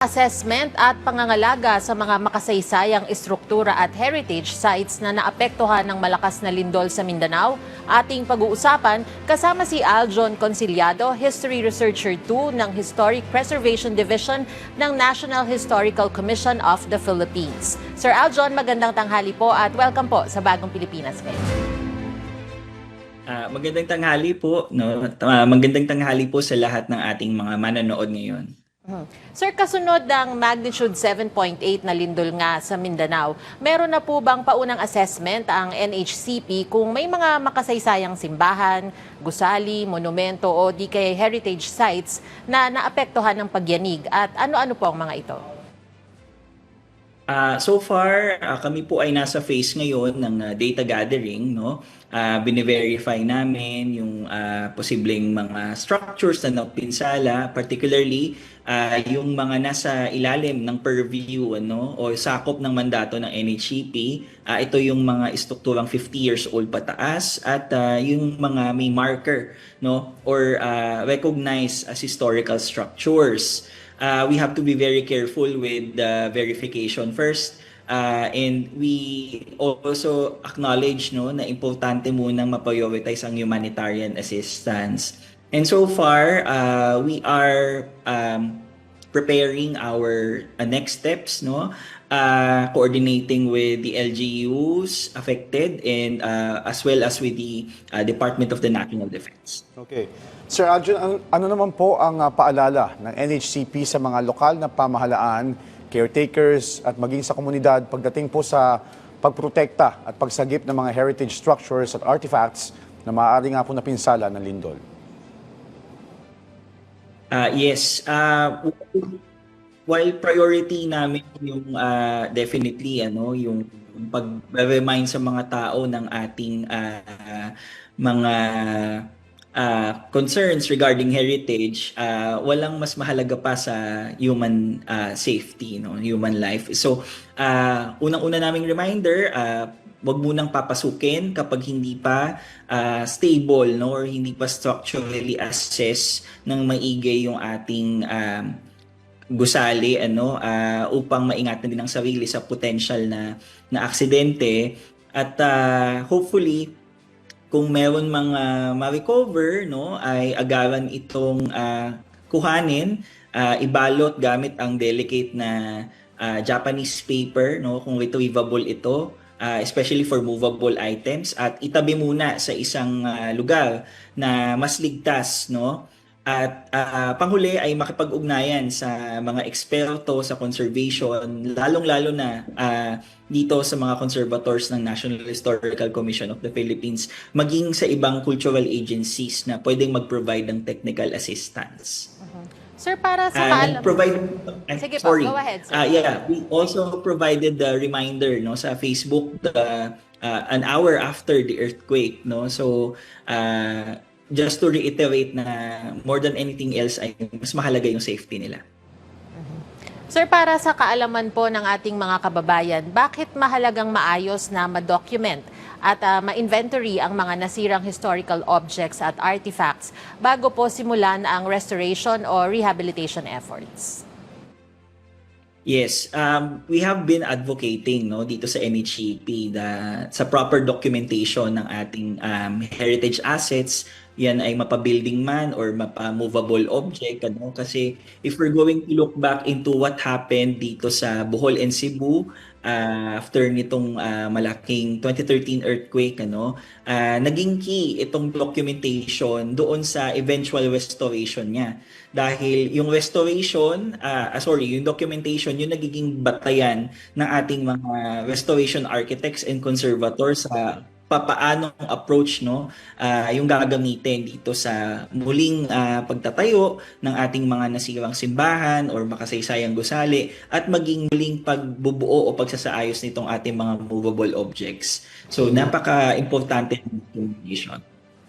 Assessment at pangangalaga sa mga makasaysayang istruktura at heritage sites na naapektuhan ng malakas na lindol sa Mindanao. Ating pag-uusapan kasama si Aljon Conciliado, History Researcher 2 ng Historic Preservation Division ng National Historical Commission of the Philippines. Sir Aljon, magandang tanghali po at welcome po sa Bagong Pilipinas ngayon. Magandang tanghali po, no? Magandang tanghali po sa lahat ng ating mga manonood ngayon. Sir, kasunod ng magnitude 7.8 na lindol nga sa Mindanao, meron na po bang paunang assessment ang NHCP kung may mga makasaysayang simbahan, gusali, monumento o di kay heritage sites na naapektuhan ng pagyanig at ano-ano po ang mga ito? So far, kami po ay nasa phase ngayon ng data gathering, no? Bine-verify namin yung posibleng mga structures na napinsala, particularly yung mga nasa ilalim ng purview ano o sakop ng mandato ng NHCP. Ito yung mga estrukturang 50 years old pataas at yung mga may marker, no, or recognized as historical structures. We have to be very careful with the verification first. And we also acknowledge no, na importante munang ma-prioritize ang humanitarian assistance. And so far, we are preparing our next steps, no? Coordinating with the LGUs affected and as well as with the Department of the National Defense. Okay. Sir Aljon, ano naman po ang paalala ng NHCP sa mga lokal na pamahalaan, caretakers at maging sa komunidad pagdating po sa pagprotekta at pagsagip ng mga heritage structures at artifacts na maaari nga po napinsala ng lindol? Yes. While priority namin yung definitely yung pag-remind sa mga tao ng ating mga concerns regarding heritage, walang mas mahalaga pa sa human safety, no, human life. So, unang-una naming reminder, wag munang papasukin kapag hindi pa stable, no, or hindi pa structurally assess ng maigi yung ating gusali upang maingatan din ang sarili sa potential na aksidente at hopefully kung meron mga ma-recover, no, ay agaran itong kuhanin, ibalot gamit ang delicate na Japanese paper, no, kung retrievable ito, especially for movable items, at itabi muna sa isang lugar na mas ligtas, no. At panghuli ay makipag-ugnayan sa mga eksperto sa conservation, lalong-lalo na dito sa mga conservators ng National Historical Commission of the Philippines, maging sa ibang cultural agencies na pwedeng mag-provide ng technical assistance. Sir, para sa Sige po, go ahead. Sir. We also provided the reminder, no, sa Facebook an hour after the earthquake, no. So just to reiterate na more than anything else ay mas mahalaga yung safety nila. Sir, para sa kaalaman po ng ating mga kababayan, bakit mahalagang maayos na ma-document at ma-inventory ang mga nasirang historical objects at artifacts bago po simulan ang restoration o rehabilitation efforts? Yes, we have been advocating, no, dito sa NHCP sa proper documentation ng ating heritage assets. Yan ay mapa-building man or mapa-movable object, kasi if we're going to look back into what happened dito sa Bohol and Cebu after nitong malaking 2013 earthquake, naging key itong documentation doon sa eventual restoration niya. Dahil yung yung documentation, yung nagiging batayan ng ating mga restoration architects and conservators sa papaanong approach, no, yung gagamitin dito sa muling pagtatayo ng ating mga nasirang simbahan or makasaysayang gusali at maging muling pagbubuo o pagsasaayos nitong ating mga movable objects. So napaka-importante ng documentation.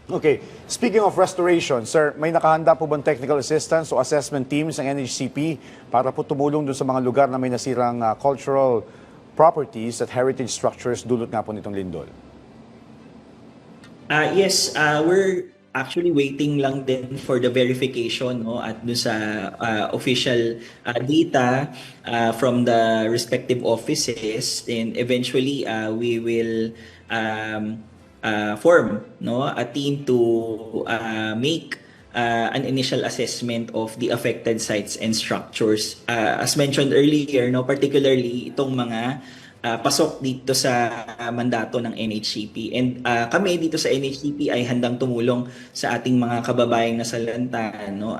Okay. Speaking of restoration, sir, may nakahanda po bang technical assistance o assessment teams ng NHCP para po tumulong dun sa mga lugar na may nasirang cultural properties at heritage structures dulot nga po nitong lindol? Yes, we're actually waiting lang din for the verification, no, at dun sa official data from the respective offices. And eventually we will form, no, a team to make an initial assessment of the affected sites and structures. As mentioned earlier, no, particularly itong mga pasok dito sa mandato ng NHCP. And kami dito sa NHCP ay handang tumulong sa ating mga kababayang nasalanta, no?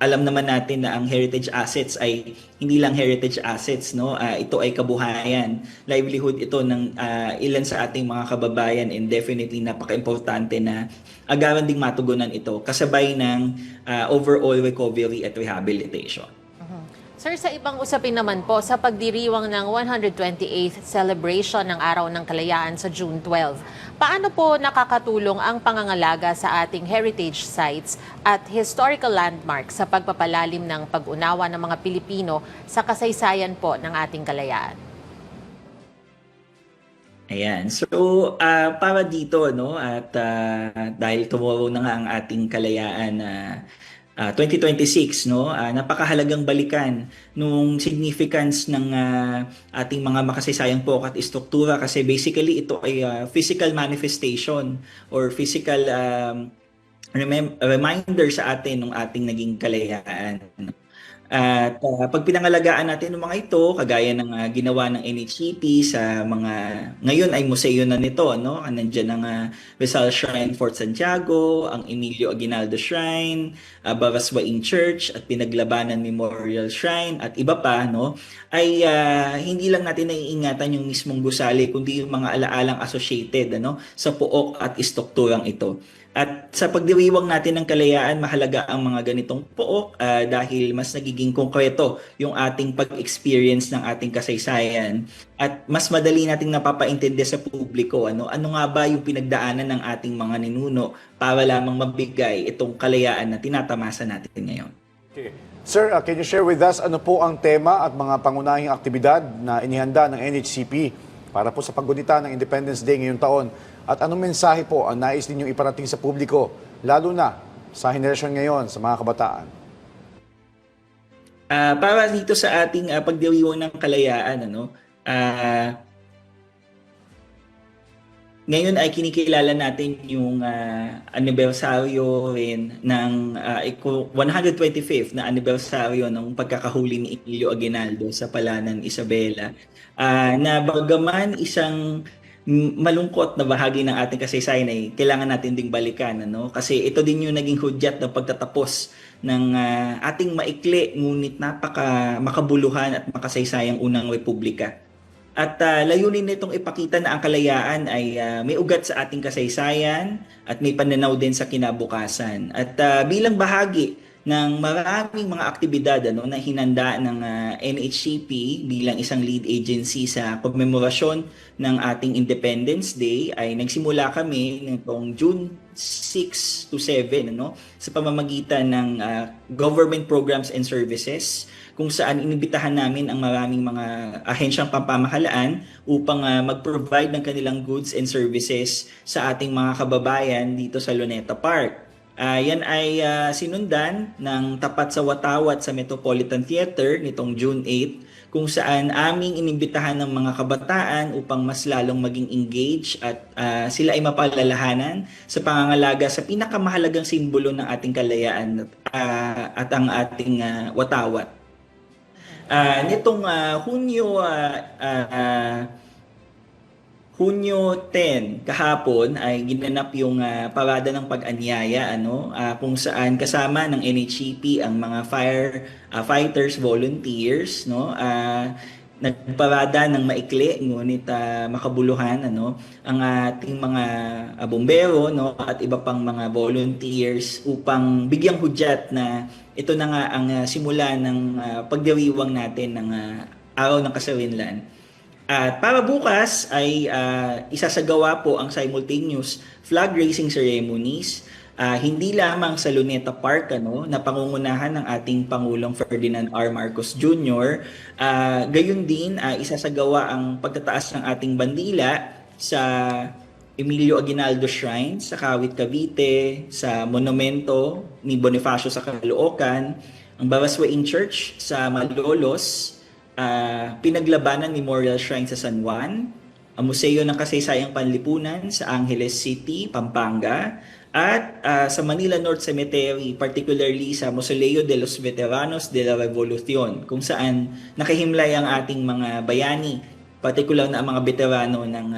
Alam naman natin na ang heritage assets ay hindi lang heritage assets, no? Ito ay kabuhayan, livelihood ito ng ilan sa ating mga kababayan, and definitely napaka-importante na agaran ding matugunan ito kasabay ng overall recovery at rehabilitation. Sir, sa ibang usapin naman po, sa pagdiriwang ng 128th celebration ng Araw ng Kalayaan sa June 12, paano po nakakatulong ang pangangalaga sa ating heritage sites at historical landmarks sa pagpapalalim ng pag-unawa ng mga Pilipino sa kasaysayan po ng ating kalayaan? Ayan. So, para dito, no, at dahil tomorrow na nga ang ating kalayaan 2026, no, napakahalagang balikan nung significance ng ating mga makasaysayang pokat istruktura, kasi basically ito ay physical manifestation or physical reminder sa atin ng ating naging kalayaan. At pag pinangalagaan natin ng mga ito, kagaya ng ginawa ng NHCP sa mga, ngayon ay museo na nito, no? Nandiyan ang Rizal Shrine, Fort Santiago, ang Emilio Aguinaldo Shrine, Baraswaing Church at Pinaglabanan Memorial Shrine at iba pa, no? Ay hindi lang natin naiingatan yung mismong gusali, kundi yung mga alaalang associated, ano, sa pook at istrukturang ito. At sa pagdiriwang natin ng kalayaan, mahalaga ang mga ganitong pook dahil mas nagiging konkreto yung ating pag-experience ng ating kasaysayan at mas madali nating napapaintindi sa publiko ano nga ba yung pinagdaanan ng ating mga ninuno para lamang mabigay itong kalayaan na tinatamasa natin ngayon. Okay. Sir, can you share with us ano po ang tema at mga pangunahing aktibidad na inihanda ng NHCP para po sa paggunita ng Independence Day ngayong taon? At anong mensahe po ang nais ninyong iparating sa publiko, lalo na sa henerasyon ngayon, sa mga kabataan? Para dito sa ating pagdiriwang ng kalayaan, ano, ngayon ay kinikilala natin yung anibersaryo rin ng 125th na anibersaryo ng pagkakahuli ni Emilio Aguinaldo sa Palanan, Isabela. Na bagaman isang malungkot na bahagi ng ating kasaysayan ay kailangan natin ding balikan, ano? Kasi ito din yung naging hudyat ng pagtatapos ng ating maikli ngunit napaka makabuluhan at makasaysayang unang republika. At layunin nitong ipakita na ang kalayaan ay may ugat sa ating kasaysayan at may pananaw din sa kinabukasan. At bilang bahagi ng maraming mga aktibidad ano, na hinanda ng NHCP bilang isang lead agency sa komemorasyon ng ating Independence Day, ay nagsimula kami nitong June 6 to 7 ano, sa pamamagitan ng government programs and services, kung saan inibitahan namin ang maraming mga ahensyang pampamahalaan upang mag-provide ng kanilang goods and services sa ating mga kababayan dito sa Luneta Park. Yan ay sinundan ng tapat sa Watawat sa Metropolitan Theater nitong June 8, kung saan aming inimbitahan ng mga kabataan upang mas lalong maging engaged at sila ay mapalalahanan sa pangangalaga sa pinakamahalagang simbolo ng ating kalayaan at ang ating Watawat. Nitong Hunyo 10 kahapon ay ginanap yung parada ng pag-anyaya ano, kung saan kasama ng NHCP ang mga fighters volunteers, no, nagparada ng maikli ngunit makabuluhan ano, ang ating mga bombero, no, at iba pang mga volunteers upang bigyang hudyat na ito na nga ang simula ng pagdiriwang natin ng Araw ng Kasarinlan. At para bukas ay isasagawa po ang simultaneous flag raising ceremonies, hindi lamang sa Luneta Park ano, na pangungunahan ng ating Pangulong Ferdinand R. Marcos Jr. Gayon din isasagawa ang pagtataas ng ating bandila sa Emilio Aguinaldo Shrine sa Kawit, Cavite, sa Monumento ni Bonifacio sa Caloocan, ang Baraswain Church sa Malolos, Pinaglabanan Memorial Shrine sa San Juan, ang Museo ng Kasaysayang Panlipunan sa Angeles City, Pampanga, at sa Manila North Cemetery, particularly sa Mausoleo de los Veteranos de la Revolucion, kung saan nakahimlay ang ating mga bayani, particular na ang mga veterano ng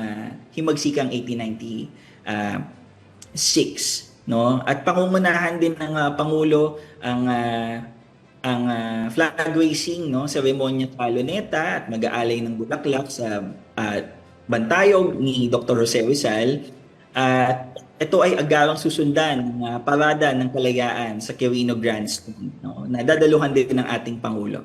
himagsikang 1896, no? At pangungunahan din ng Pangulo ang flag raising, no, seremonya sa Luneta at mag-aalay ng bulaklak sa bantayog ni Dr. Jose Rizal. At ito ay agarang susundan ng parada ng kalayaan sa Quirino Grandstand, no, na dadaluhan din ng ating Pangulo.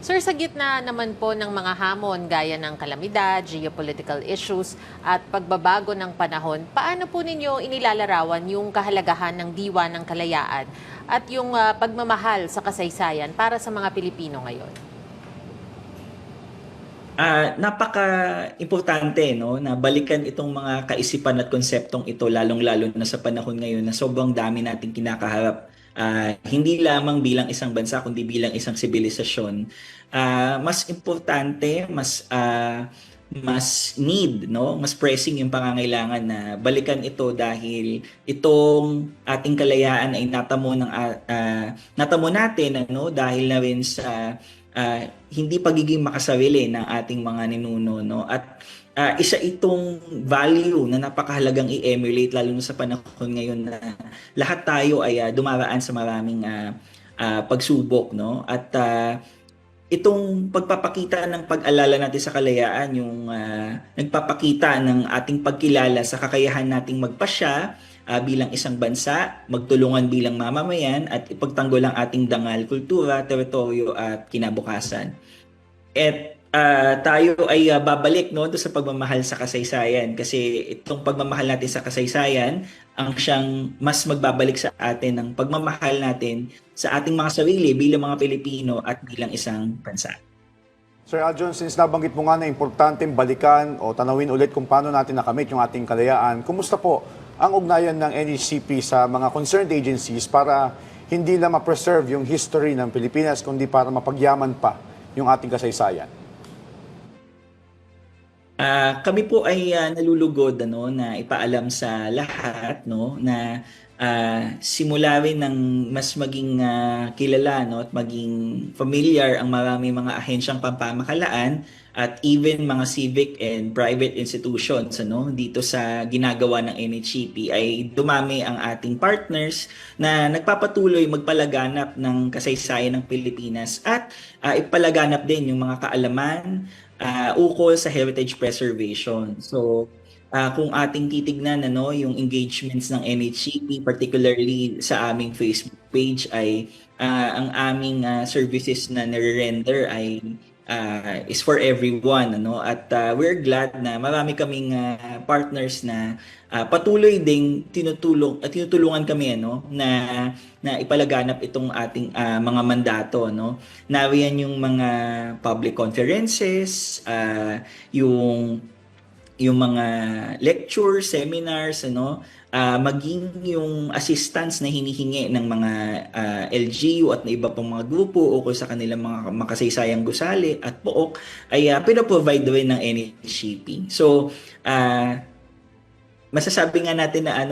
Sir, sa gitna naman po ng mga hamon gaya ng kalamidad, geopolitical issues at pagbabago ng panahon, paano po ninyo inilalarawan yung kahalagahan ng diwa ng kalayaan at yung pagmamahal sa kasaysayan para sa mga Pilipino ngayon? Napaka-importante, no, na balikan itong mga kaisipan at konseptong ito, lalong-lalo na sa panahon ngayon na sobrang dami nating kinakaharap. Hindi lamang bilang isang bansa kundi bilang isang sibilisasyon. Mas importante, mas need, no, mas pressing yung pangangailangan na balikan ito dahil itong ating kalayaan ay natamo natin, ano, dahil na rin sa hindi pagiging makasarili ng ating mga ninuno, no, at isa itong value na napakahalagang i-emulate lalo na sa panahon ngayon na lahat tayo ay dumaraan sa maraming pagsubok, no, at itong pagpapakita ng pag-alala natin sa kalayaan, yung nagpapakita ng ating pagkilala sa kakayahan nating magpasya bilang isang bansa, magtulungan bilang mamamayan at ipagtanggol ang ating dangal, kultura, teritoryo at kinabukasan. At tayo ay babalik, no, doon sa pagmamahal sa kasaysayan kasi itong pagmamahal natin sa kasaysayan ang siyang mas magbabalik sa atin ng pagmamahal natin sa ating mga sarili bilang mga Pilipino at bilang isang bansa. Sir Aljon, since nabanggit mo nga na importanteng balikan o tanawin ulit kung paano natin nakamit yung ating kalayaan, kumusta po ang ugnayan ng NHCP sa mga concerned agencies para hindi na ma-preserve yung history ng Pilipinas kundi para mapagyaman pa yung ating kasaysayan? Kami po ay nalulugod, ano, na ipaalam sa lahat, no, na simula rin ng mas maging kilala, no, at maging familiar ang marami mga ahensyang pampamahalaan at even mga civic and private institutions, ano, dito sa ginagawa ng NHCP ay dumami ang ating partners na nagpapatuloy magpalaganap ng kasaysayan ng Pilipinas at ipalaganap din yung mga kaalaman ukol sa heritage preservation. So, kung ating titignan, ano, yung engagements ng NHCP, particularly sa aming Facebook page, ay ang aming services na nire-render ay is for everyone, ano, at we're glad na marami kaming partners na patuloy ding tinutulungan kami, ano, na ipalaganap itong ating mga mandato, no. Nariyan yung mga public conferences, yung mga lectures, seminars, ano, maging yung assistance na hinihingi ng mga LGU at na iba pang mga grupo ukol sa kanilang mga makasaysayang gusali at pook ay pinaprovide rin ng NHCP. So, masasabi nga natin na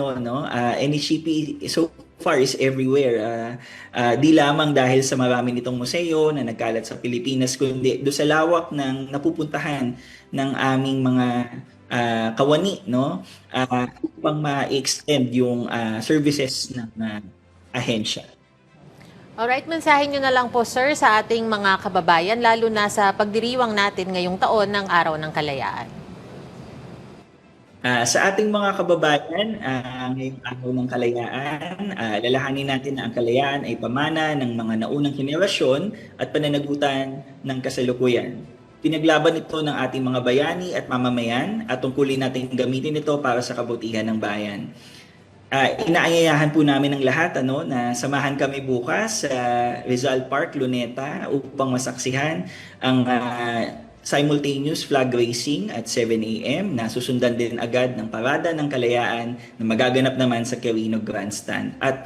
NHCP so far is everywhere. Di lamang dahil sa marami nitong museo na nagkalat sa Pilipinas, kundi doon sa lawak ng napupuntahan ng aming mga kawani, no, upang ma-extend yung services ng ahensya. Alright, mensahe nyo na lang po, sir, sa ating mga kababayan, lalo na sa pagdiriwang natin ngayong taon ng Araw ng Kalayaan. Sa ating mga kababayan, ngayong Araw ng Kalayaan, lalahanin natin na ang kalayaan ay pamana ng mga naunang henerasyon at pananagutan ng kasalukuyan. Pinaglaban ito ng ating mga bayani at mamamayan at tungkulin natin gamitin ito para sa kabutihan ng bayan. Inaanyayahan po namin ng lahat, ano, na samahan kami bukas sa Rizal Park, Luneta upang masaksihan ang simultaneous flag raising at 7 a.m. na susundan din agad ng Parada ng Kalayaan na magaganap naman sa Quirino Grandstand. At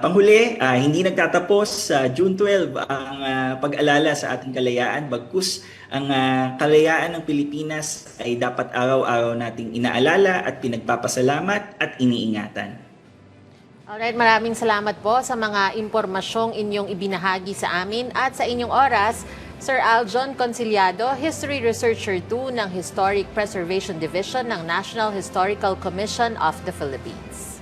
panghuli, hindi nagtatapos sa June 12 ang pag-alala sa ating kalayaan, bagkus ang kalayaan ng Pilipinas ay dapat araw-araw nating inaalala at pinagpapasalamat at iniingatan. Alright, maraming salamat po sa mga impormasyong inyong ibinahagi sa amin at sa inyong oras. Sir Aljon Conciliado, History Researcher 2 ng Historic Preservation Division ng National Historical Commission of the Philippines.